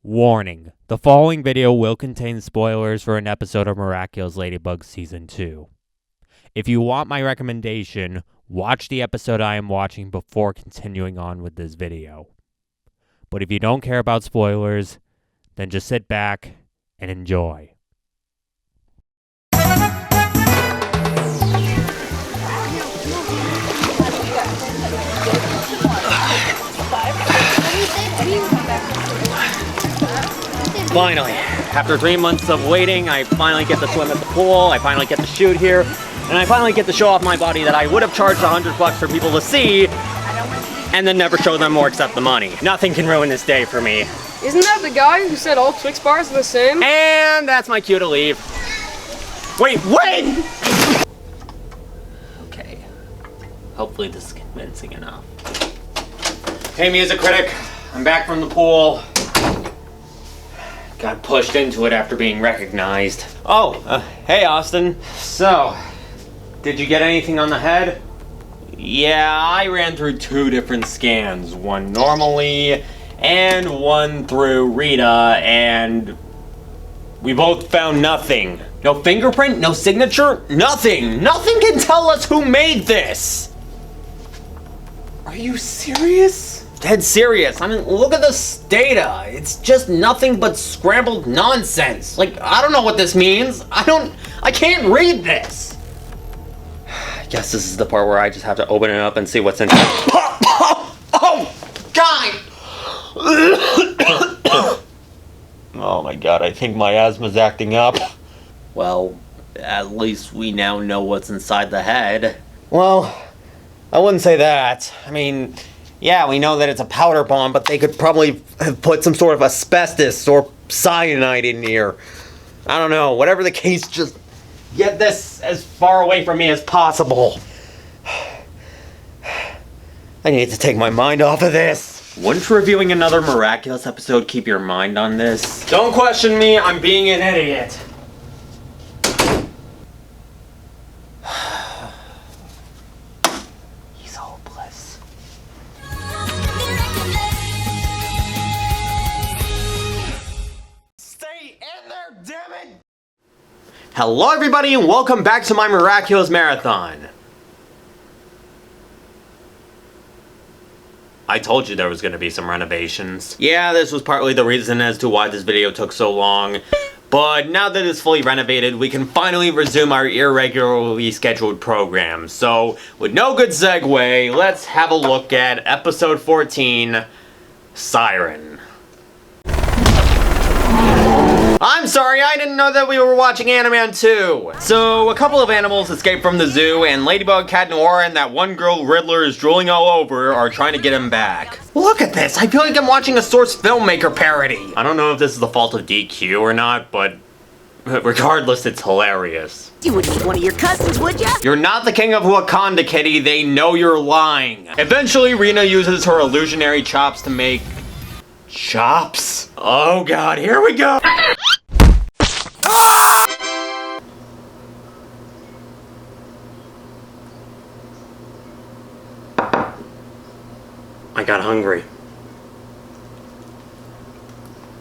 Warning, the following video will contain spoilers for an episode of Miraculous Ladybug Season 2. If you want my recommendation, watch the episode I am watching before continuing on with this video. But if you don't care about spoilers, then just sit back and enjoy. Finally, after 3 months of waiting, I finally get to swim at the pool, I finally get to shoot here, and I finally get to show off my body that I would have charged $100 for people to see, and then never show them or accept the money. Nothing can ruin this day for me. Isn't that the guy who said all Twix bars are the same? And that's my cue to leave. Wait! Okay. Hopefully this is convincing enough. Hey, music critic. I'm back from the pool. Got pushed into it after being recognized. Hey Austin. So, did you get anything on the head? Yeah, I ran through 2 different scans. One normally, and one through Rita, and we both found nothing. No fingerprint, no signature, nothing. Nothing can tell us who made this. Are you serious? Dead serious. I mean, look at this data. It's just nothing but scrambled nonsense. Like, I don't know what this means. I can't read this. I guess this is the part where I just have to open it up and see what's in it. Oh, God! Oh my God, I think my asthma's acting up. Well, at least we now know what's inside the head. Well, I wouldn't say that. I mean, yeah, we know that it's a powder bomb, but they could probably have put some sort of asbestos or cyanide in here. I don't know. Whatever the case, just get this as far away from me as possible. I need to take my mind off of this. Wouldn't reviewing another Miraculous episode keep your mind on this? Don't question me, I'm being an idiot. He's hopeless. Stay in there, damn it! Hello everybody and welcome back to my Miraculous Marathon. I told you there was going to be some renovations. Yeah, this was partly the reason as to why this video took so long. But now that it's fully renovated, we can finally resume our irregularly scheduled program. So, with no good segue, let's have a look at episode 14, Syren. I'm sorry, I didn't know that we were watching Animan 2. So, a couple of animals escaped from the zoo, and Ladybug, Cat Noir, and that one girl Riddler is drooling all over are trying to get him back. Look at this, I feel like I'm watching a Source filmmaker parody. I don't know if this is the fault of DQ or not, but regardless, it's hilarious. You wouldn't eat one of your cousins, would ya? You're not the king of Wakanda, Kitty. They know you're lying. Eventually, Rena uses her illusionary chops to make chops? Oh God, here we go! I got hungry.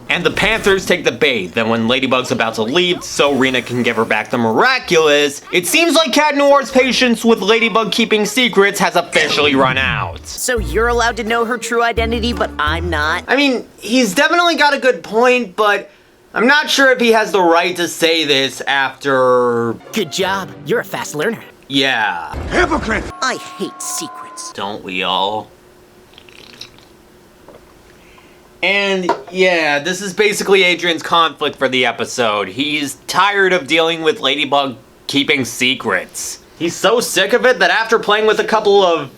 And the Panthers take the bait. Then when Ladybug's about to leave, so Rena can give her back the Miraculous, it seems like Cat Noir's patience with Ladybug keeping secrets has officially run out. So you're allowed to know her true identity, but I'm not? I mean, he's definitely got a good point, but I'm not sure if he has the right to say this after... Good job. You're a fast learner. Yeah. Hypocrite! I hate secrets. Don't we all? And yeah, this is basically Adrian's conflict for the episode. He's tired of dealing with Ladybug keeping secrets. He's so sick of it that after playing with a couple of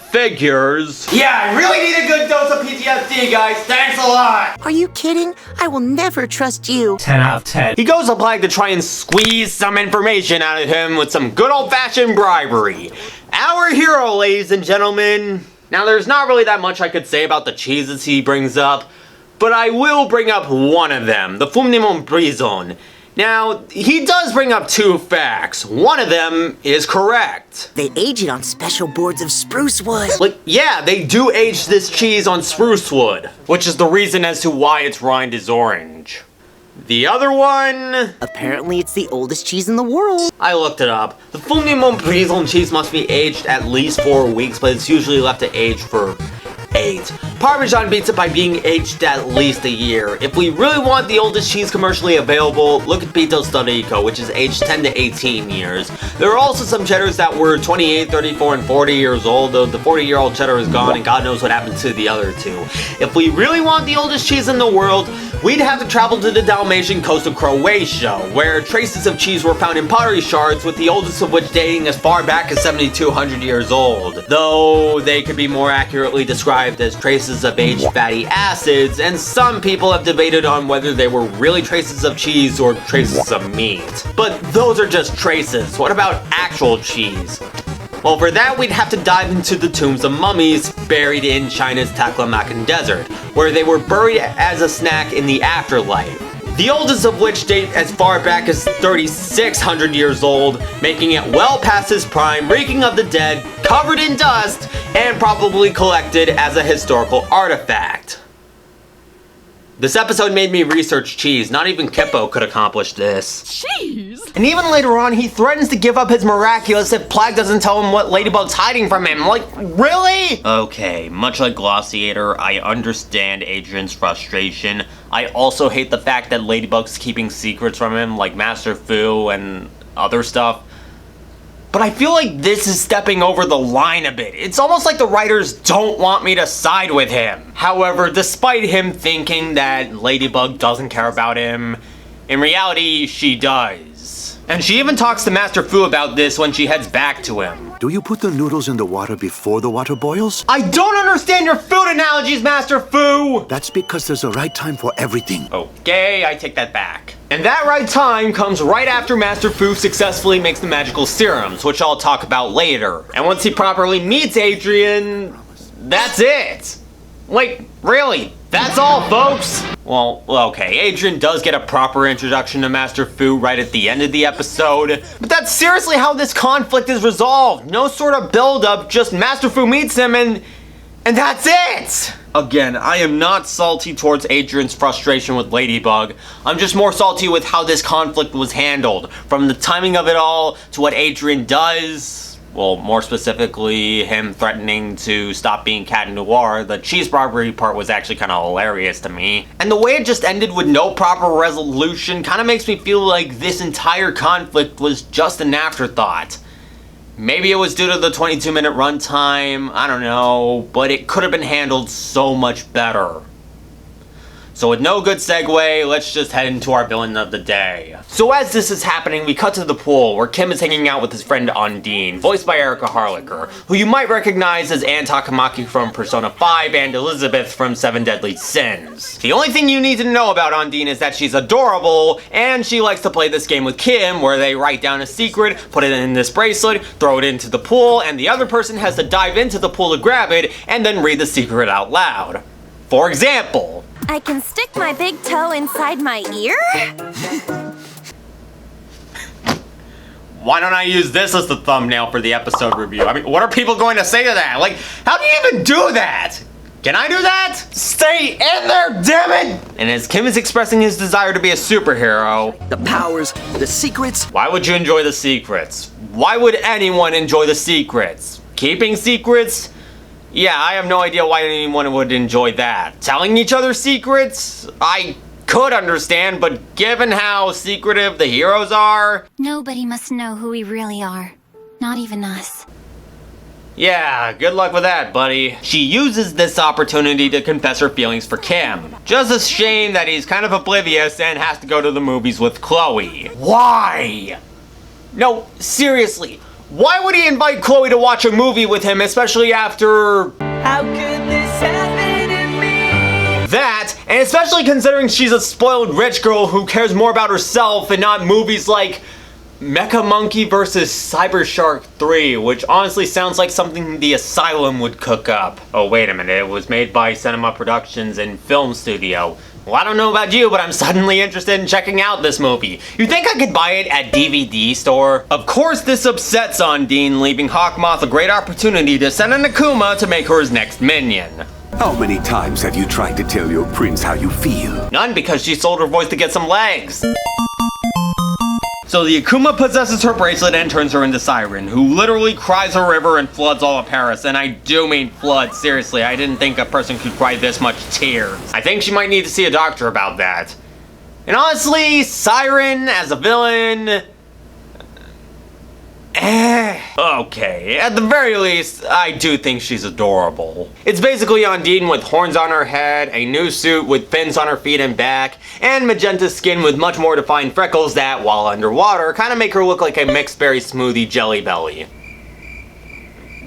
figures... Yeah, I really need a good dose of PTSD, guys. Thanks a lot! Are you kidding? I will never trust you. 10 out of 10. He goes applying to try and squeeze some information out of him with some good old-fashioned bribery. Our hero, ladies and gentlemen. Now, there's not really that much I could say about the cheeses he brings up, but I will bring up one of them, the fum de mon prison. Now, he does bring up two facts. One of them is correct. They age it on special boards of spruce wood. Like, yeah, they do age this cheese on spruce wood, which is the reason as to why its rind is orange. The other one... Apparently it's the oldest cheese in the world. I looked it up. The fully Montbrison cheese must be aged at least 4 weeks, but it's usually left to age for 8. Parmesan beats it by being aged at least a year. If we really want the oldest cheese commercially available, look at Pito Storico, which is aged 10 to 18 years. There are also some cheddars that were 28, 34, and 40 years old, though the 40-year-old cheddar is gone and God knows what happened to the other two. If we really want the oldest cheese in the world, we'd have to travel to the Dalmatian coast of Croatia, where traces of cheese were found in pottery shards, with the oldest of which dating as far back as 7,200 years old. Though they could be more accurately described as traces of aged fatty acids, and some people have debated on whether they were really traces of cheese or traces of meat. But those are just traces. What about actual cheese? Well, for that, we'd have to dive into the tombs of mummies buried in China's Taklamakan Desert, where they were buried as a snack in the afterlife. The oldest of which date as far back as 3,600 years old, making it well past its prime, reeking of the dead, covered in dust, and probably collected as a historical artifact. This episode made me research cheese. Not even Kippo could accomplish this. Cheese? And even later on, he threatens to give up his Miraculous if Plague doesn't tell him what Ladybug's hiding from him. Like, really? Okay, much like Glossiator, I understand Adrian's frustration. I also hate the fact that Ladybug's keeping secrets from him, like Master Fu and other stuff. But I feel like this is stepping over the line a bit. It's almost like the writers don't want me to side with him. However, despite him thinking that Ladybug doesn't care about him, in reality, she does. And she even talks to Master Fu about this when she heads back to him. Do you put the noodles in the water before the water boils? I don't understand your food analogies, Master Fu! That's because there's a right time for everything. Okay, I take that back. And that right time comes right after Master Fu successfully makes the magical serums, which I'll talk about later. And once he properly meets Adrian, that's it. Like, really, that's all, folks. Well, okay, Adrian does get a proper introduction to Master Fu right at the end of the episode, but that's seriously how this conflict is resolved. No sort of build-up, just Master Fu meets him and that's it! Again, I am not salty towards Adrian's frustration with Ladybug. I'm just more salty with how this conflict was handled. From the timing of it all to what Adrian does, well, more specifically, him threatening to stop being Cat Noir, the cheese bribery part was actually kind of hilarious to me. And the way it just ended with no proper resolution kind of makes me feel like this entire conflict was just an afterthought. Maybe it was due to the 22-minute runtime, I don't know, but it could have been handled so much better. So with no good segue, let's just head into our villain of the day. So as this is happening, we cut to the pool, where Kim is hanging out with his friend Undine, voiced by Erica Harlicker, who you might recognize as Ann Takamaki from Persona 5 and Elizabeth from 7 Deadly Sins. The only thing you need to know about Undine is that she's adorable, and she likes to play this game with Kim, where they write down a secret, put it in this bracelet, throw it into the pool, and the other person has to dive into the pool to grab it, and then read the secret out loud. For example, I can stick my big toe inside my ear? why don't I use this as the thumbnail for the episode review? I mean, what are people going to say to that? Like, how do you even do that? Can I do that? Stay in there, damn it! And as Kim is expressing his desire to be a superhero, The powers, the secrets. why would you enjoy the secrets? Why would anyone enjoy the secrets? Keeping secrets? Yeah, I have no idea why anyone would enjoy that. Telling each other secrets? I could understand, but given how secretive the heroes are... Nobody must know who we really are. Not even us. Yeah, good luck with that, buddy. She uses this opportunity to confess her feelings for Kim. Just a shame that he's kind of oblivious and has to go to the movies with Chloe. Why? No, seriously. Why would he invite Chloe to watch a movie with him, especially after... How could this happen to me? that, and especially considering she's a spoiled rich girl who cares more about herself and not movies like Mecha Monkey vs. Cyber Shark 3, which honestly sounds like something the Asylum would cook up. Oh, wait a minute, it was made by Cinema Productions and Film Studio. Well, I don't know about you, but I'm suddenly interested in checking out this movie. You think I could buy it at DVD store? Of course, this upsets Undine, leaving Hawkmoth a great opportunity to send an Akuma to make her his next minion. How many times have you tried to tell your prince how you feel? None, because she sold her voice to get some legs. So the Akuma possesses her bracelet and turns her into Syren, who literally cries a river and floods all of Paris. And I do mean flood, seriously. I didn't think a person could cry this much tears. I think she might need to see a doctor about that. And honestly, Syren as a villain... Okay, at the very least, I do think she's adorable. It's basically Undine with horns on her head, a new suit with fins on her feet and back, and magenta skin with much more defined freckles that, while underwater, kind of make her look like a mixed berry smoothie Jelly Belly.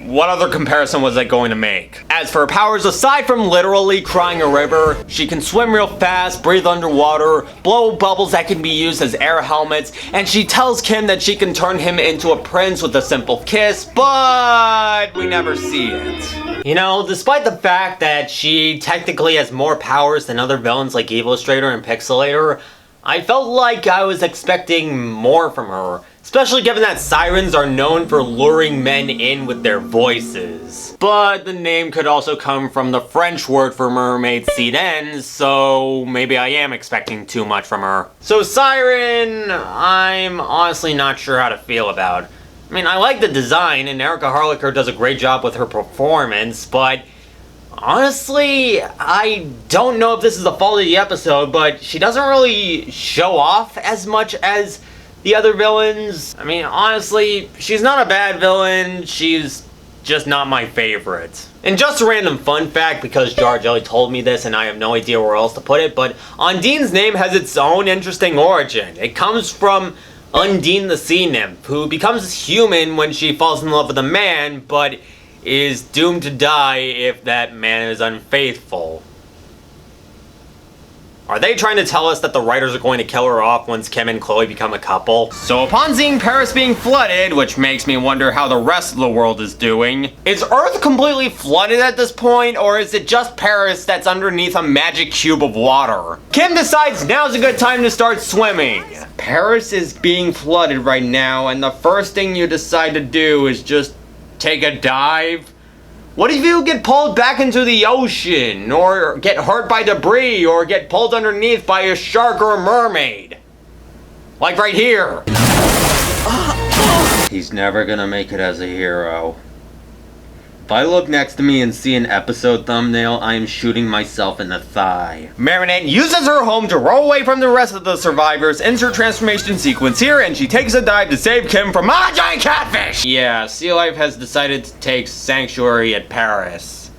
What other comparison was I going to make? As for her powers, aside from literally crying a river, she can swim real fast, breathe underwater, blow bubbles that can be used as air helmets, and she tells Kim that she can turn him into a prince with a simple kiss, but we never see it. You know, despite the fact that she technically has more powers than other villains like Illustrator and Pixelator, I felt like I was expecting more from her. Especially given that sirens are known for luring men in with their voices. But the name could also come from the French word for mermaid, Syren, so maybe I am expecting too much from her. So Syren, I'm honestly not sure how to feel about. I mean, I like the design, and Erica Harlacher does a great job with her performance, but honestly, I don't know if this is the fault of the episode, but she doesn't really show off as much as the other villains. I mean, honestly, she's not a bad villain, she's just not my favorite. And just a random fun fact, because Jar Jelly told me this and I have no idea where else to put it, but Undine's name has its own interesting origin. It comes from Undine the Sea Nymph, who becomes human when she falls in love with a man, but is doomed to die if that man is unfaithful. Are they trying to tell us that the writers are going to kill her off once Kim and Chloe become a couple? So upon seeing Paris being flooded, which makes me wonder how the rest of the world is doing, is Earth completely flooded at this point, or is it just Paris that's underneath a magic cube of water? Kim decides now's a good time to start swimming. Paris is being flooded right now, and the first thing you decide to do is just take a dive? What if you get pulled back into the ocean, or get hurt by debris, or get pulled underneath by a shark or a mermaid? Like right here. He's never gonna make it as a hero. If I look next to me and see an episode thumbnail, I am shooting myself in the thigh. Marinette uses her home to roll away from the rest of the survivors, ends her transformation sequence here, and she takes a dive to save Kim from a giant catfish! Yeah, Sea Life has decided to take sanctuary at Paris.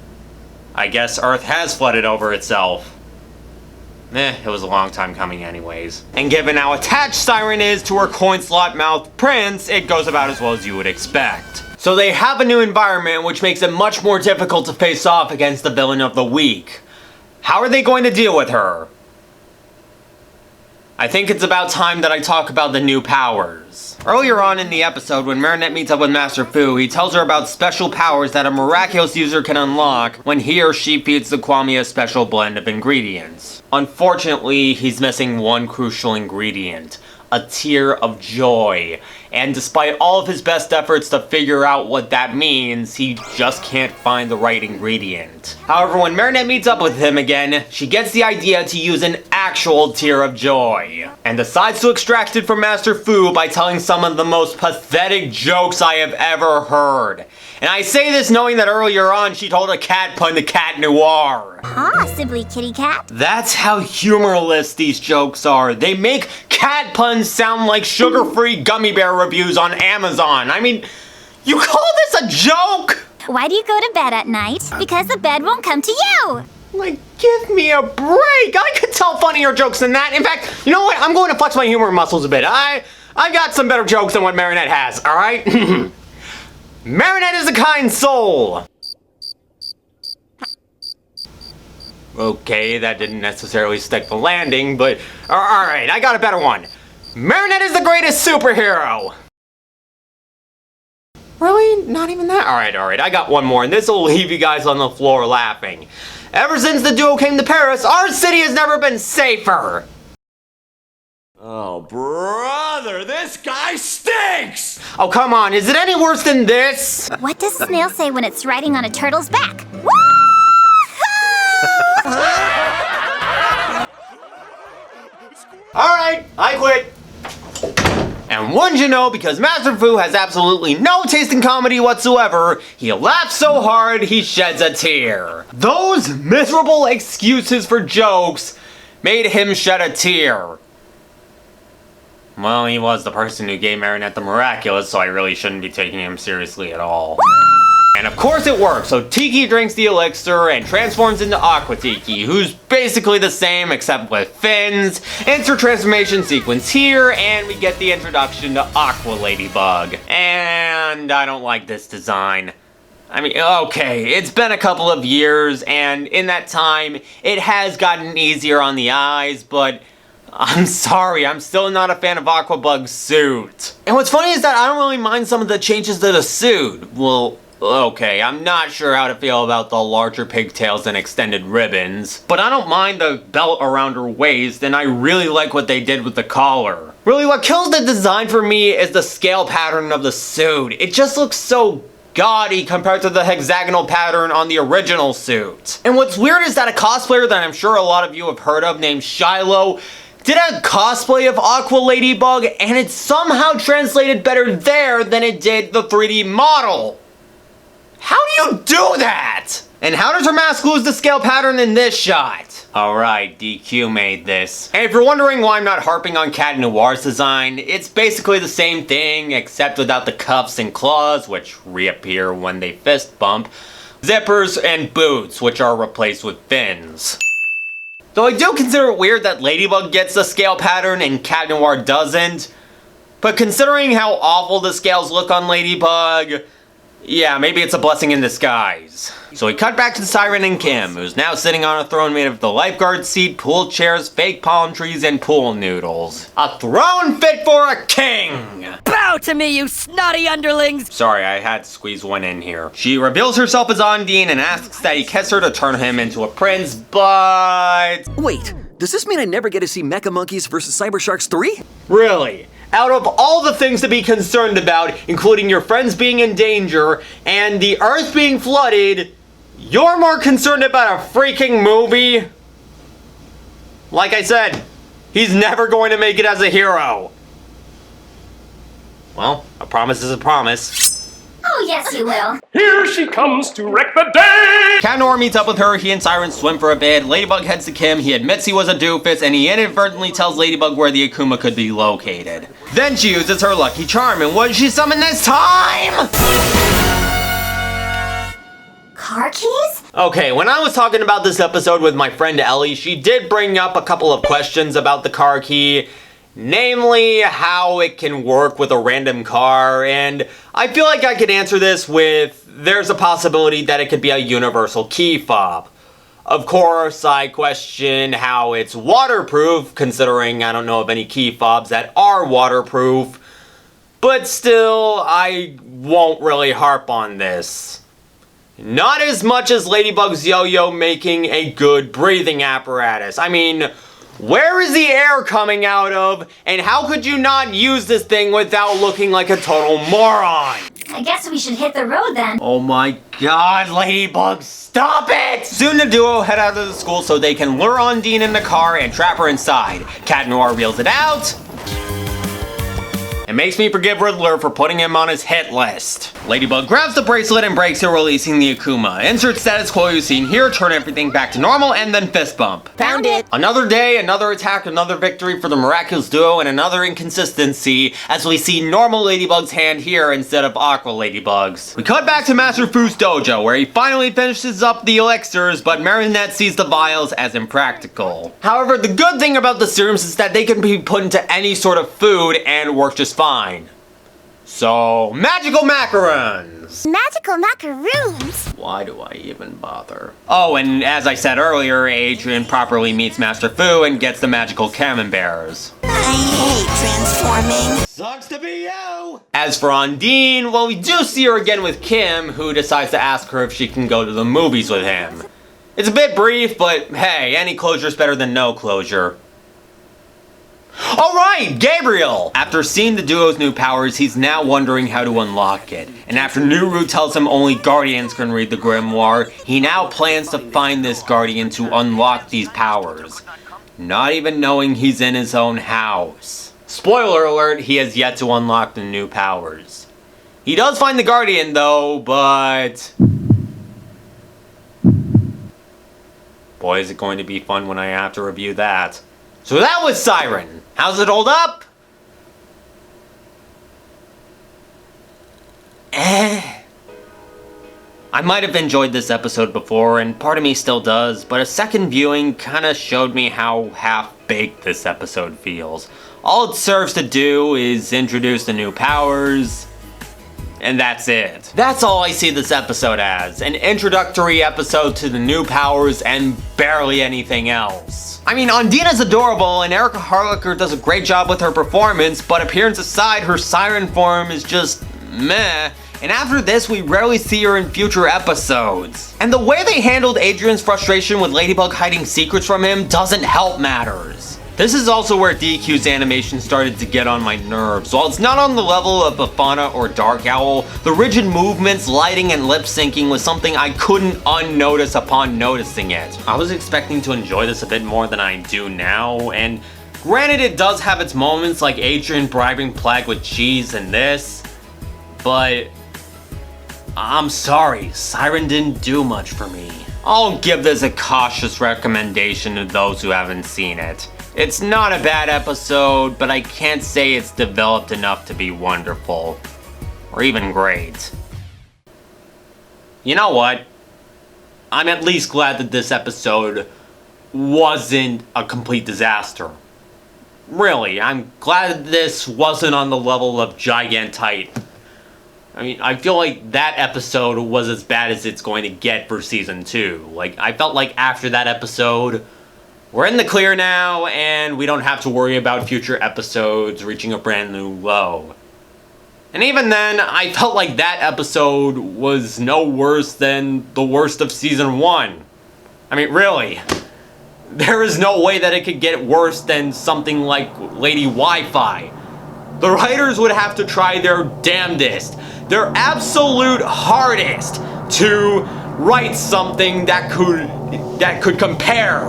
I guess Earth has flooded over itself. It was a long time coming anyways. And given how attached Syren is to her coin slot mouth prince, it goes about as well as you would expect. So they have a new environment, which makes it much more difficult to face off against the villain of the week. How are they going to deal with her? I think it's about time that I talk about the new powers. Earlier on in the episode, when Marinette meets up with Master Fu, he tells her about special powers that a miraculous user can unlock when he or she feeds the Kwami a special blend of ingredients. Unfortunately, he's missing one crucial ingredient: a tear of joy. And despite all of his best efforts to figure out what that means, he just can't find the right ingredient. However, when Marinette meets up with him again, she gets the idea to use an actual tear of joy, and decides to extract it from Master Fu by telling some of the most pathetic jokes I have ever heard. And I say this knowing that earlier on she told a cat pun to Cat Noir. Possibly, kitty cat. That's how humorless these jokes are. They make cat puns sound like sugar-free gummy bear reviews on Amazon. I mean, you call this a joke? Why do you go to bed at night? Because the bed won't come to you. Like, give me a break. I could tell funnier jokes than that. In fact, you know what? I'm going to flex my humor muscles a bit. I got some better jokes than what Marinette has, all right? Marinette is a kind soul. Okay, that didn't necessarily stick the landing, but alright, I got a better one. Marinette is the greatest superhero. Really? Not even that? Alright, I got one more, and this will leave you guys on the floor laughing. Ever since the duo came to Paris, our city has never been safer! Oh, brother, this guy stinks! Oh, come on, is it any worse than this? What does a snail say when it's riding on a turtle's back? Woo! Alright, I quit. And wouldn't you know, because Master Fu has absolutely no taste in comedy whatsoever, he laughs so hard he sheds a tear. Those miserable excuses for jokes made him shed a tear. Well, he was the person who gave Marinette the Miraculous, so I really shouldn't be taking him seriously at all. And of course it works, so Tiki drinks the elixir and transforms into Aqua Tiki, who's basically the same except with fins. Insert transformation sequence here, and we get the introduction to Aqua Ladybug. And I don't like this design. I mean, okay, it's been a couple of years, and in that time, it has gotten easier on the eyes, but I'm sorry, I'm still not a fan of Aquabug's suit. And what's funny is that I don't really mind some of the changes to the suit. Well, okay, I'm not sure how to feel about the larger pigtails and extended ribbons, but I don't mind the belt around her waist, and I really like what they did with the collar. Really, what kills the design for me is the scale pattern of the suit. It just looks so gaudy compared to the hexagonal pattern on the original suit. And what's weird is that a cosplayer that I'm sure a lot of you have heard of named Shiloh did a cosplay of Aqua Ladybug, and it somehow translated better there than it did the 3D model. How do you do that? And how does her mask lose the scale pattern in this shot? Alright, DQ made this. And if you're wondering why I'm not harping on Cat Noir's design, it's basically the same thing, except without the cuffs and claws, which reappear when they fist bump, zippers, and boots, which are replaced with fins. Though I do consider it weird that Ladybug gets the scale pattern and Cat Noir doesn't, but considering how awful the scales look on Ladybug, yeah, maybe it's a blessing in disguise. So we cut back to Syren and Kim, who's now sitting on a throne made of the lifeguard seat, pool chairs, fake palm trees, and pool noodles. A throne fit for a king! Bow to me, you snotty underlings! Sorry, I had to squeeze one in here. She reveals herself as Ondine and asks that he kiss her to turn him into a prince, but... Wait, does this mean I never get to see Mecha Monkeys vs. Cyber Sharks 3? Really? Out of all the things to be concerned about, including your friends being in danger and the Earth being flooded, you're more concerned about a freaking movie? Like I said, he's never going to make it as a hero. Well, a promise is a promise. Oh, yes, you will. Here she comes to wreck the day! Cat Noir meets up with her, he and Syren swim for a bit, Ladybug heads to Kim, he admits he was a doofus, and he inadvertently tells Ladybug where the Akuma could be located. Then she uses her lucky charm, and what did she summon this time? Car keys? Okay, when I was talking about this episode with my friend Ellie, she did bring up a couple of questions about the car key. Namely, how it can work with a random car, and I feel like I could answer this with, there's a possibility that it could be a universal key fob. Of course, I question how it's waterproof, considering I don't know of any key fobs that are waterproof, but still, I won't really harp on this. Not as much as Ladybug's yo-yo making a good breathing apparatus. I mean, where is the air coming out of, and how could you not use this thing without looking like a total moron? I guess we should hit the road then. Oh my god, Ladybug, stop it! Soon the duo head out of the school so they can lure Ondine in the car and trap her inside. Cat Noir reels it out. It makes me forgive Riddler for putting him on his hit list. Ladybug grabs the bracelet and breaks it, releasing the Akuma. Insert status quo you seen here, turn everything back to normal, and then fist bump. Found it. Another day, another attack, another victory for the Miraculous duo, and another inconsistency as we see normal Ladybug's hand here instead of Aqua Ladybug's. We cut back to Master Fu's dojo, where he finally finishes up the elixirs, but Marinette sees the vials as impractical. However, the good thing about the serums is that they can be put into any sort of food and work just fine. So, magical macarons! Magical macaroons? Why do I even bother? Oh, and as I said earlier, Adrian properly meets Master Fu and gets the magical camemberts. I hate transforming. Sucks to be you! As for Undine, well, we do see her again with Kim, who decides to ask her if she can go to the movies with him. It's a bit brief, but hey, any closure's better than no closure. Alright, Gabriel! After seeing the duo's new powers, he's now wondering how to unlock it. And after Nuru tells him only Guardians can read the grimoire, he now plans to find this Guardian to unlock these powers. Not even knowing he's in his own house. Spoiler alert, he has yet to unlock the new powers. He does find the Guardian though, but... boy, is it going to be fun when I have to review that. So that was Syren. How's it hold up? I might have enjoyed this episode before, and part of me still does, but a second viewing kinda showed me how half-baked this episode feels. All it serves to do is introduce the new powers, and that's it. That's all I see this episode as, an introductory episode to the new powers and barely anything else. I mean, Undine is adorable and Erica Harlacher does a great job with her performance, but appearance aside, her Syren form is just meh. And after this, we rarely see her in future episodes. And the way they handled Adrian's frustration with Ladybug hiding secrets from him doesn't help matters. This is also where DQ's animation started to get on my nerves. While it's not on the level of Bafana or Dark Owl, the rigid movements, lighting, and lip syncing was something I couldn't unnotice upon noticing it. I was expecting to enjoy this a bit more than I do now, and granted it does have its moments like Adrian bribing Plague with cheese and this, but I'm sorry, Syren didn't do much for me. I'll give this a cautious recommendation to those who haven't seen it. It's not a bad episode, but I can't say it's developed enough to be wonderful. Or even great. You know what? I'm at least glad that this episode wasn't a complete disaster. Really, I'm glad this wasn't on the level of Gigantite. I mean, I feel like that episode was as bad as it's going to get for Season 2. Like, I felt like after that episode, we're in the clear now, and we don't have to worry about future episodes reaching a brand new low. And even then, I felt like that episode was no worse than the worst of Season 1. I mean, really. There is no way that it could get worse than something like Lady Wi-Fi. The writers would have to try their damnedest, their absolute hardest, to write something that could compare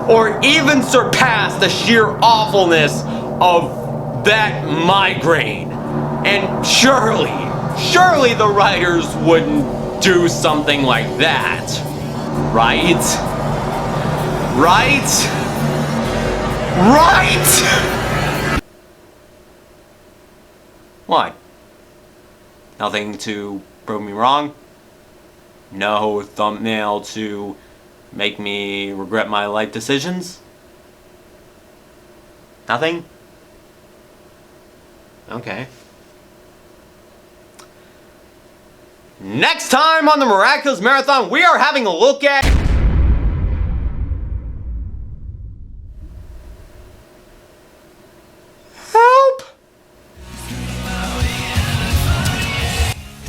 or even surpass the sheer awfulness of that migraine. And surely the writers wouldn't do something like that. Right? Right? Right? What? Nothing to prove me wrong? No thumbnail to make me regret my life decisions? Nothing? Okay. Next time on the Miraculous Marathon, we are having a look at... Help!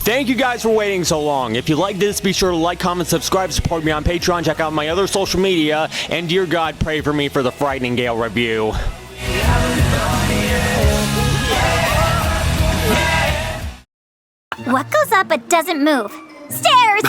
Thank you guys for waiting so long. If you like this, be sure to like, comment, subscribe, support me on Patreon, check out my other social media, and dear God, pray for me for the Frightening Gale review. What goes up but doesn't move? Stairs!